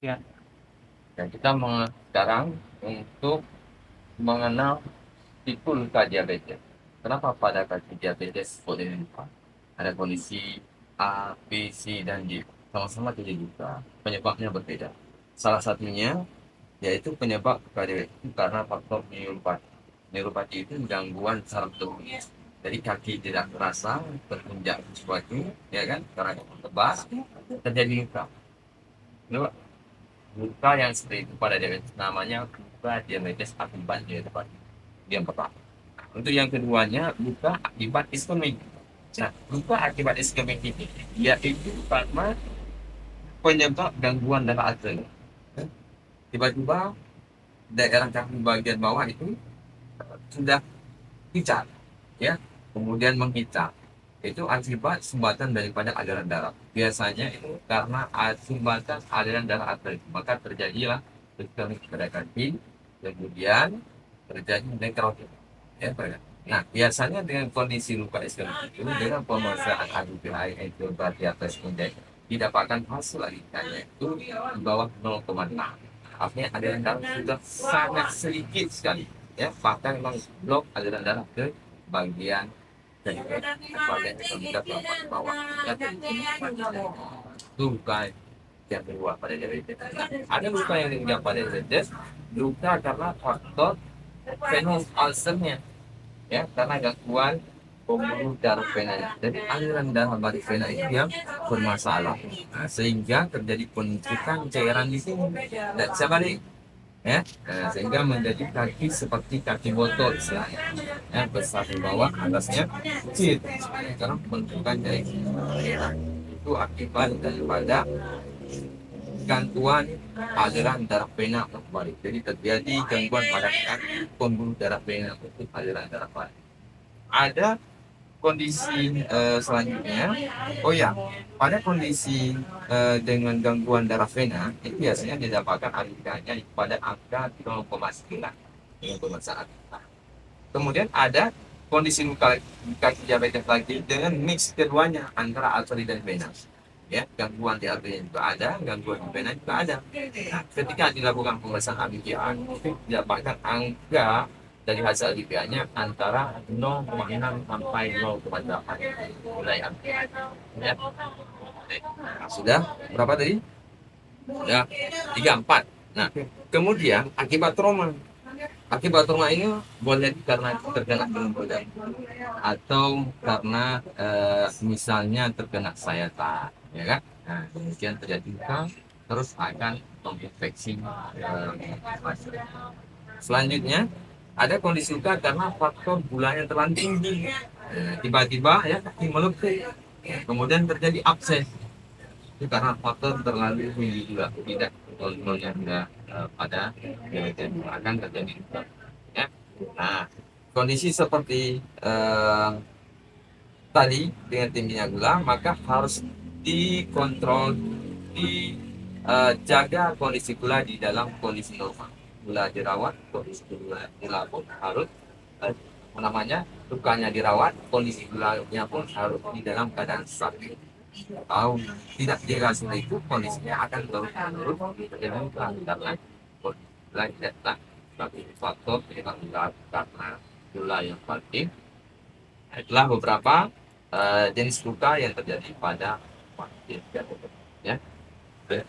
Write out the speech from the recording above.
Ya, dan kita sekarang untuk mengenal tipe luka diabetes. Kenapa pada kaki diabetes boleh luka? Ada kondisi A, B, C, dan D. Sama-sama terjadi luka. Penyebabnya berbeda. Salah satunya yaitu penyebab luka diabetes itu karena faktor neuropati. Neuropati itu gangguan saraf tubuh. Jadi kaki tidak terasa terinjak sesuatu, ya kan? Karena tebas terjadi luka. Luka yang seperti itu pada diabetes namanya luka diabetes akibat diabetes. Yang pertama. Untuk yang keduanya, luka akibat iskemik. Nah, luka akibat iskemik ini yaitu karena penyebab gangguan darah arteri. Tiba-tiba daerah kaki bagian bawah itu sudah picat, ya, kemudian menghitam. Itu akibat sumbatan daripada aliran darah. Biasanya itu karena sumbatan aliran darah arteri, maka terjadilah iskemik pada kaki, kemudian terjadi nekrotik. Ya, nah, biasanya dengan kondisi luka iskemik itu dengan pemeriksaan ABPI itu berarti atas indeks didapatkan hasil alirannya itu di bawah 0,6. Artinya aliran darah sudah sangat sedikit sekali, ya, bahkan memang blok aliran darah ke bagian bagian ke bawah, ya. Itu luka yang kedua pada diabetes. Nah, ada luka yang ketiga pada diabetes, luka karena faktor venous ulcernya, ya, karena gangguan pembuluh darah vena. Jadi aliran darah dari vena itu yang bermasalah, nah, sehingga terjadi penumpukan cairan di sini dan sebalik, ya. Nah, sehingga menjadi kaki seperti kaki botol istilahnya, ya, besar di bawah, atasnya kecil karena penumpukan cairan itu akibat daripada gangguan aliran darah vena terbalik. Jadi terjadi gangguan pada kaki pembuluh darah vena untuk aliran darah balik. Ada kondisi selanjutnya, oh ya, pada kondisi dengan gangguan darah vena itu biasanya didapatkan alirannya pada angka 0,9 dengan pemeriksaan. Kemudian ada kondisi luka diabetes lagi dengan mix keduanya antara arteri dan vena, ya, gangguan di arteri juga ada, gangguan di vena juga ada. Nah, ketika dilakukan pemeriksaan ABPA itu didapatkan angka dari hasil ABPA-nya antara 0,6 sampai 0,8 nilai ABPA, ya. Nah, sudah berapa tadi? Ya, 34. Nah, kemudian akibat trauma ini boleh karena terkena gempa atau karena misalnya terkena sayatan, ya kan? Nah, kemudian terjadi luka, terus akan menginfeksi. Selanjutnya ada kondisi luka karena faktor gulanya terlalu tinggi. Tiba-tiba, ya, kaki melepuh, kemudian terjadi abses. Itu karena faktor terlalu tinggi gula, tidak kontrolnya tidak pada diabetes, akan terjadi luka, ya. Nah, kondisi seperti tadi dengan tingginya gula, maka harus dikontrol, dijaga kondisi gula di dalam kondisi normal. Gula dirawat, kondisi gula pun harus namanya lukanya dirawat, kondisi gulanya pun harus di dalam keadaan stabil. Kalau tidak dijaga seperti itu, kondisinya akan terus menurun dengan karena gula tidak sebagai faktor penyebab karena gula yang penting. Itulah beberapa jenis luka yang terjadi pada pasien diabetes, ya. Oke.